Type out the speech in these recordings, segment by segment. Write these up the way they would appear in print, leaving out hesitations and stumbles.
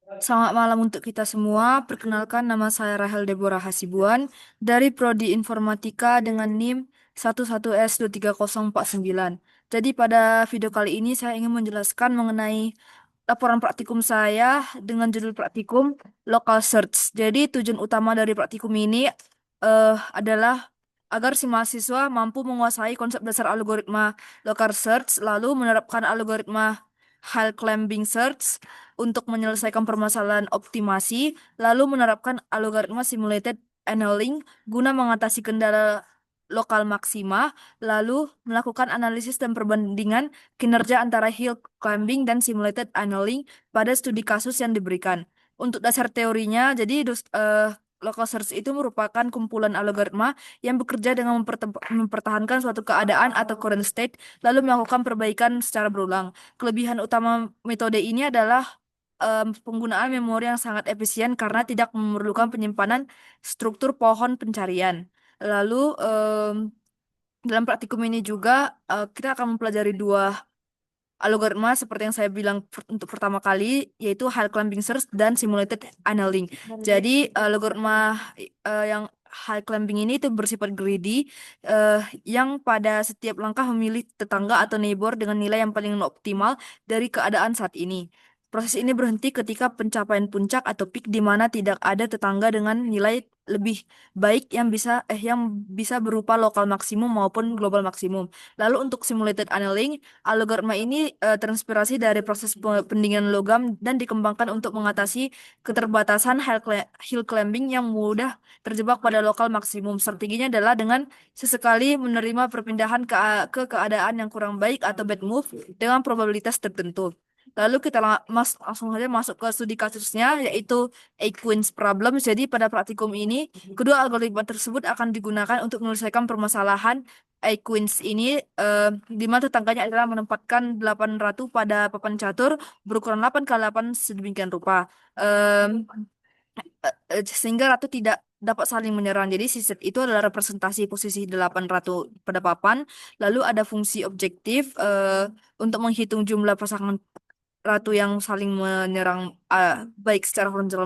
Selamat malam untuk kita semua. Perkenalkan, nama saya Rahel Deborah Hasibuan dari Prodi Informatika dengan NIM 11S23049. Jadi pada video kali ini saya ingin menjelaskan mengenai laporan praktikum saya dengan judul praktikum Local Search. Jadi tujuan utama dari praktikum ini adalah agar si mahasiswa mampu menguasai konsep dasar algoritma local search, lalu menerapkan algoritma high climbing search untuk menyelesaikan permasalahan optimasi, lalu menerapkan algoritma simulated annealing guna mengatasi kendala lokal maksima, lalu melakukan analisis dan perbandingan kinerja antara hill climbing dan simulated annealing pada studi kasus yang diberikan. Untuk dasar teorinya, jadi local search itu merupakan kumpulan algoritma yang bekerja dengan mempertahankan suatu keadaan atau current state, lalu melakukan perbaikan secara berulang. Kelebihan utama metode ini adalah penggunaan memori yang sangat efisien karena tidak memerlukan penyimpanan struktur pohon pencarian. Lalu dalam praktikum ini juga kita akan mempelajari dua algoritma seperti yang saya bilang untuk pertama kali, yaitu high climbing search dan simulated annealing. Jadi algoritma yang high climbing ini itu bersifat greedy, yang pada setiap langkah memilih tetangga atau neighbor dengan nilai yang paling optimal dari keadaan saat ini. Proses ini berhenti ketika pencapaian puncak atau peak di mana tidak ada tetangga dengan nilai lebih baik yang bisa berupa lokal maksimum maupun global maksimum. Lalu untuk simulated annealing, algoritma ini terinspirasi dari proses pendinginan logam dan dikembangkan untuk mengatasi keterbatasan hill climbing yang mudah terjebak pada lokal maksimum. Strateginya adalah dengan sesekali menerima perpindahan ke keadaan yang kurang baik atau bad move dengan probabilitas tertentu. Lalu kita langsung saja masuk ke studi kasusnya, yaitu A-Queen's Problem. Jadi pada praktikum ini, kedua algoritma tersebut akan digunakan untuk menyelesaikan permasalahan A-Queens ini, di mana tetangganya adalah menempatkan 8 ratu pada papan catur berukuran 8 kali 8 sedemikian rupa. Em, Sehingga ratu tidak dapat saling menyerang. Jadi si set itu adalah representasi posisi 8 ratu pada papan. Lalu ada fungsi objektif untuk menghitung jumlah pasangan ratu yang saling menyerang, baik secara horizontal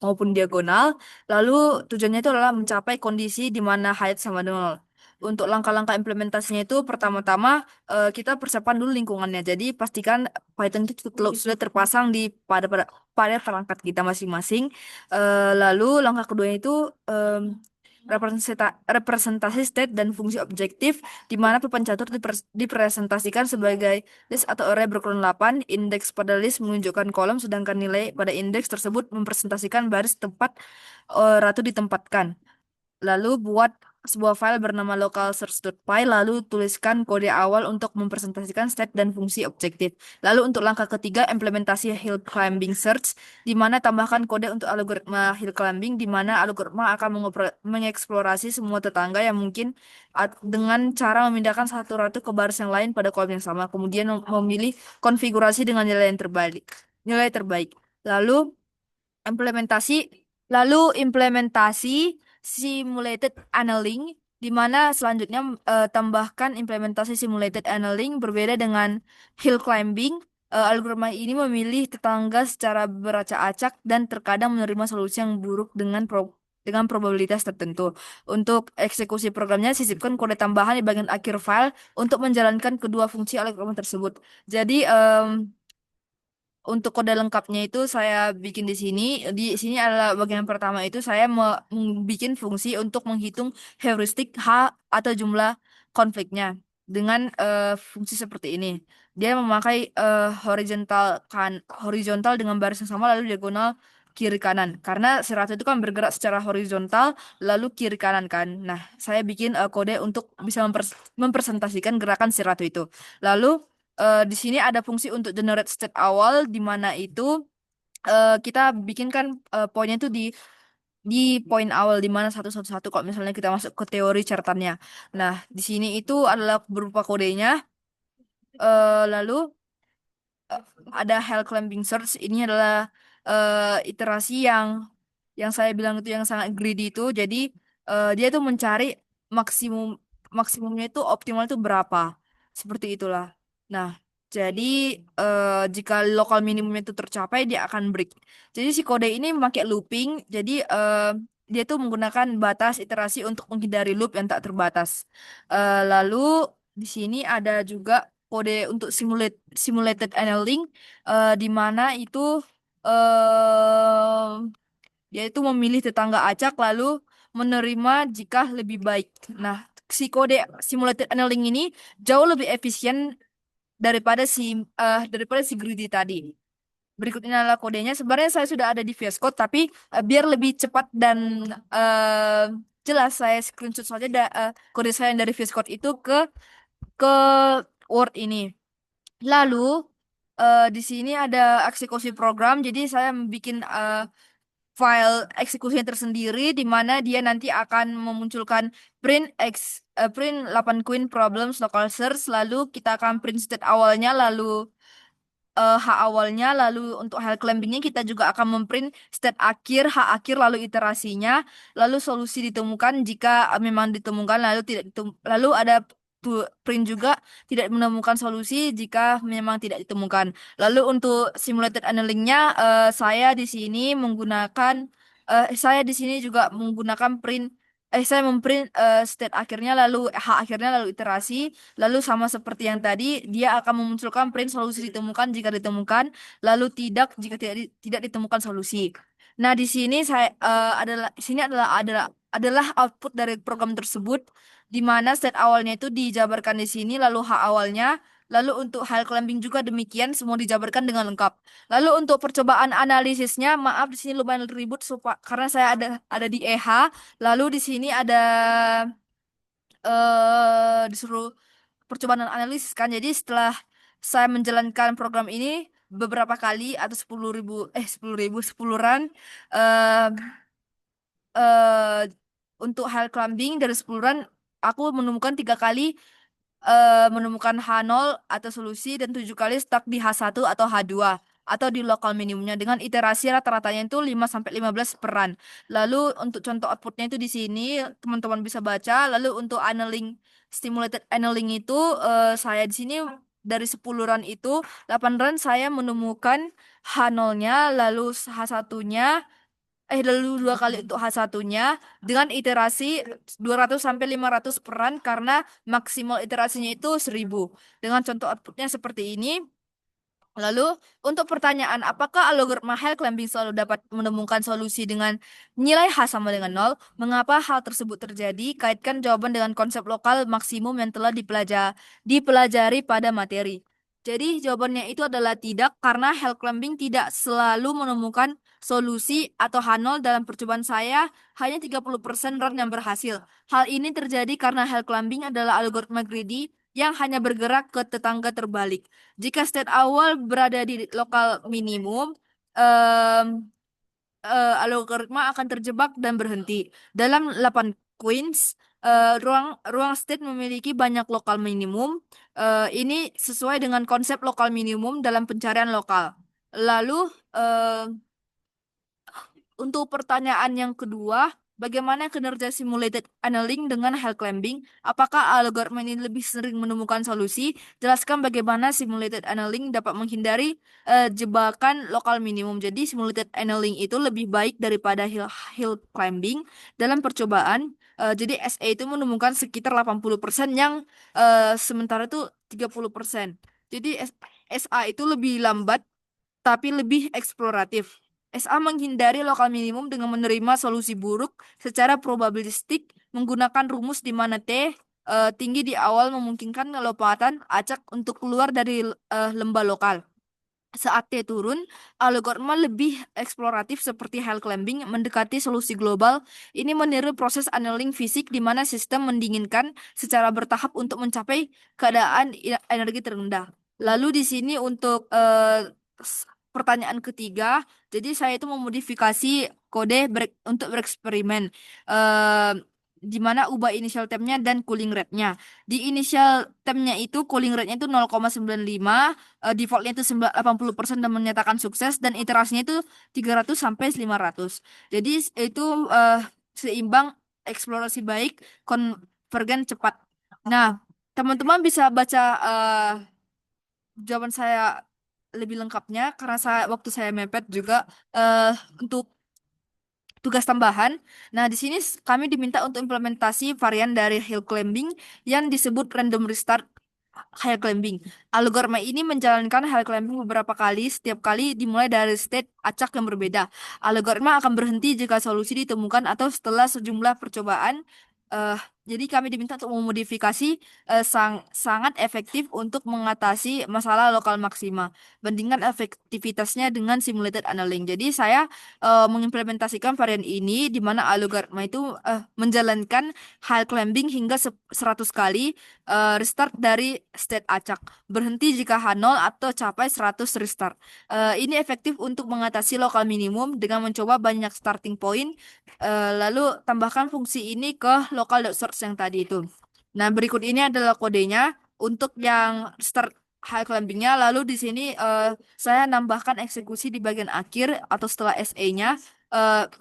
maupun diagonal. Lalu tujuannya itu adalah mencapai kondisi di mana height sama nol. Untuk langkah-langkah implementasinya itu pertama-tama kita persiapkan dulu lingkungannya. Jadi pastikan Python itu sudah terpasang pada perangkat kita masing-masing. Lalu langkah kedua itu representasi state dan fungsi objektif, di mana papan catur dipresentasikan sebagai list atau array berukuran 8. Indeks pada list menunjukkan kolom, sedangkan nilai pada indeks tersebut mempresentasikan baris tempat ratu ditempatkan. Lalu buat sebuah file bernama localsearch.py, lalu tuliskan kode awal untuk mempresentasikan state dan fungsi objektif. Lalu untuk langkah ketiga, implementasi hill climbing search, di mana tambahkan kode untuk algoritma hill climbing, di mana algoritma akan mengeksplorasi semua tetangga yang mungkin dengan cara memindahkan satu ratu ke baris yang lain pada kolom yang sama, kemudian memilih konfigurasi dengan nilai yang terbaik. Nilai terbaik. Lalu implementasi implementasi simulated annealing, di mana selanjutnya tambahkan implementasi simulated annealing berbeda dengan hill climbing. Algoritma ini memilih tetangga secara beracak-acak dan terkadang menerima solusi yang buruk dengan probabilitas tertentu. Untuk eksekusi programnya, sisipkan kode tambahan di bagian akhir file untuk menjalankan kedua fungsi algoritma tersebut. Jadi untuk kode lengkapnya itu saya bikin di sini. Di sini adalah bagian pertama, itu saya bikin fungsi untuk menghitung heuristik H atau jumlah konfliknya dengan fungsi seperti ini. Dia memakai horizontal dengan baris yang sama, lalu diagonal kiri kanan. Karena si ratu itu kan bergerak secara horizontal lalu kiri kanan kan. Nah, saya bikin kode untuk bisa mempresentasikan gerakan si ratu itu. Lalu di sini ada fungsi untuk generate state awal, di mana itu kita bikinkan poinnya itu di poin awal, di mana satu satu satu kalau misalnya kita masuk ke teori catatannya. Nah, di sini itu adalah berupa kodenya. Lalu eh, ada hell climbing search. Ini adalah iterasi yang saya bilang itu yang sangat greedy itu. Jadi dia tuh mencari maksimum maksimumnya itu optimal itu berapa. Seperti itulah. Nah, Jadi jika lokal minimum itu tercapai dia akan break. Jadi si kode ini memakai looping. Jadi dia tuh menggunakan batas iterasi untuk menghindari loop yang tak terbatas. Lalu di sini ada juga kode untuk simulated annealing, di mana itu eh dia itu memilih tetangga acak lalu menerima jika lebih baik. Nah, si kode simulated annealing ini jauh lebih efisien daripada si greedy tadi. Berikut ini adalah kodenya. Sebenarnya saya sudah ada di VS Code, tapi biar lebih cepat dan eh, jelas saya screenshot saja kode saya yang dari VS Code itu ke Word ini. Lalu di sini ada eksekusi program, jadi saya bikin file eksekusinya tersendiri di mana dia nanti akan memunculkan print 8 queen problems local search, lalu kita akan print state awalnya, lalu H awalnya, lalu untuk hal clampingnya kita juga akan memprint state akhir, H akhir, lalu iterasinya, lalu solusi ditemukan jika memang ditemukan, lalu tidak lalu ada print juga tidak menemukan solusi jika memang tidak ditemukan. Lalu untuk simulated annealingnya, saya di sini menggunakan saya di sini juga menggunakan saya memprint state akhirnya, lalu H akhirnya, lalu iterasi. Lalu sama seperti yang tadi, dia akan memunculkan print solusi ditemukan jika ditemukan, lalu tidak jika tidak ditemukan solusi. Nah, di sini adalah output dari program tersebut, di mana state awalnya itu dijabarkan di sini, lalu H awalnya, lalu untuk hal clamping juga demikian, semua dijabarkan dengan lengkap. Lalu untuk percobaan analisisnya, maaf di sini lumayan ribut karena saya ada di EH, lalu di sini ada disuruh percobaan dan analisis kan. Jadi setelah saya menjalankan program ini beberapa kali atau 10 run, eh eh untuk hal climbing dari 10 run aku menemukan 3 kali menemukan H0 atau solusi, dan 7 kali stuck di H1 atau H2 atau di lokal minimumnya dengan iterasi rata-ratanya itu 5 sampai 15 peran. Lalu untuk contoh outputnya itu di sini teman-teman bisa baca. Lalu untuk simulated annealing itu saya di sini dari 10 run itu 8 run saya menemukan H0-nya, lalu H1-nya, lalu 2 kali untuk H1-nya dengan iterasi 200 sampai 500 peran karena maksimal iterasinya itu 1000. Dengan contoh outputnya seperti ini. Lalu untuk pertanyaan apakah algoritma Hell Clamping selalu dapat menemukan solusi dengan nilai H sama dengan 0? Mengapa hal tersebut terjadi? Kaitkan jawaban dengan konsep lokal maksimum yang telah dipelajari pada materi. Jadi jawabannya itu adalah tidak, karena Hell Clamping tidak selalu menemukan solusi atau H0. Dalam percobaan saya hanya 30% run yang berhasil. Hal ini terjadi karena Hell Clamping adalah algoritma greedy yang hanya bergerak ke tetangga terbalik. Jika state awal berada di lokal minimum, em, algoritma akan terjebak dan berhenti. Dalam 8 queens, ruang ruang state memiliki banyak lokal minimum. Ini sesuai dengan konsep lokal minimum dalam pencarian lokal. Lalu, untuk pertanyaan yang kedua, bagaimana kinerja simulated annealing dengan hell climbing? Apakah algoritma ini lebih sering menemukan solusi? Jelaskan bagaimana simulated annealing dapat menghindari jebakan lokal minimum. Jadi simulated annealing itu lebih baik daripada hill climbing dalam percobaan. Jadi SA itu menemukan sekitar 80% yang sementara itu 30%. Jadi SA itu lebih lambat tapi lebih eksploratif. SA menghindari lokal minimum dengan menerima solusi buruk secara probabilistik menggunakan rumus di mana T tinggi di awal memungkinkan lompatan acak untuk keluar dari lembah lokal. Saat T turun, algoritma lebih eksploratif seperti hell climbing mendekati solusi global. Ini meniru proses annealing fisik di mana sistem mendinginkan secara bertahap untuk mencapai keadaan energi terendah. Lalu di sini untuk pertanyaan ketiga, jadi saya itu memodifikasi kode untuk bereksperimen. Eh, di mana ubah initial temp-nya dan cooling rate-nya. Di initial temp-nya itu cooling rate-nya itu 0,95, defaultnya itu 80% dan menyatakan sukses, dan iterasinya itu 300 sampai 500. Jadi itu seimbang, eksplorasi baik, konvergen cepat. Nah, teman-teman bisa baca jawaban saya lebih lengkapnya karena waktu saya mepet juga eh untuk tugas tambahan. Nah, di sini kami diminta untuk implementasi varian dari hill climbing yang disebut random restart hill climbing. Algoritma ini menjalankan hill climbing beberapa kali, setiap kali dimulai dari state acak yang berbeda. Algoritma akan berhenti jika solusi ditemukan atau setelah sejumlah percobaan. Eh, jadi kami diminta untuk memodifikasi sangat efektif untuk mengatasi masalah lokal maksima. Bandingkan efektivitasnya dengan simulated annealing. Jadi saya mengimplementasikan varian ini di mana algoritma itu menjalankan high climbing hingga 100 kali, restart dari state acak, berhenti jika H0 atau capai 100 restart. Ini efektif untuk mengatasi lokal minimum dengan mencoba banyak starting point, lalu tambahkan fungsi ini ke local.source yang tadi itu. Nah, berikut ini adalah kodenya untuk yang start high climbingnya. Lalu di sini saya nambahkan eksekusi di bagian akhir atau setelah SE-nya.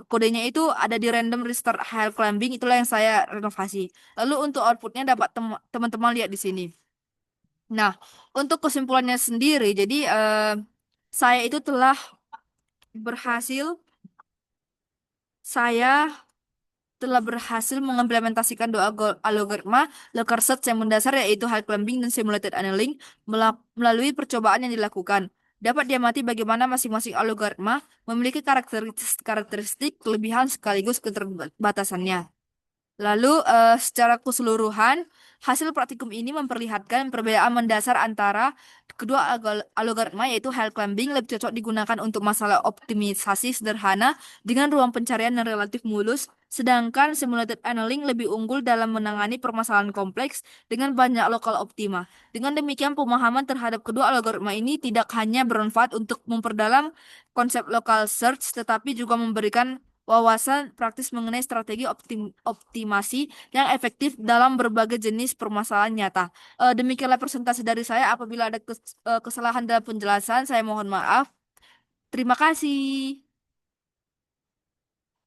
Kodenya itu ada di random restart high climbing, itulah yang saya renovasi. Lalu untuk outputnya dapat teman-teman lihat di sini. Nah, untuk kesimpulannya sendiri, jadi saya itu telah berhasil, saya telah berhasil mengimplementasikan dua algoritma local search yang mendasar yaitu high climbing dan simulated annealing melalui percobaan yang dilakukan. Dapat diamati bagaimana masing-masing algoritma memiliki karakteristik kelebihan sekaligus keterbatasannya. Lalu, secara keseluruhan, hasil praktikum ini memperlihatkan perbedaan mendasar antara kedua algoritma, yaitu hill climbing lebih cocok digunakan untuk masalah optimisasi sederhana dengan ruang pencarian yang relatif mulus, sedangkan simulated annealing lebih unggul dalam menangani permasalahan kompleks dengan banyak lokal optima. Dengan demikian, pemahaman terhadap kedua algoritma ini tidak hanya bermanfaat untuk memperdalam konsep local search, tetapi juga memberikan wawasan praktis mengenai strategi optimasi yang efektif dalam berbagai jenis permasalahan nyata. Demikianlah presentasi dari saya. Apabila ada kesalahan dalam penjelasan, saya mohon maaf. Terima kasih.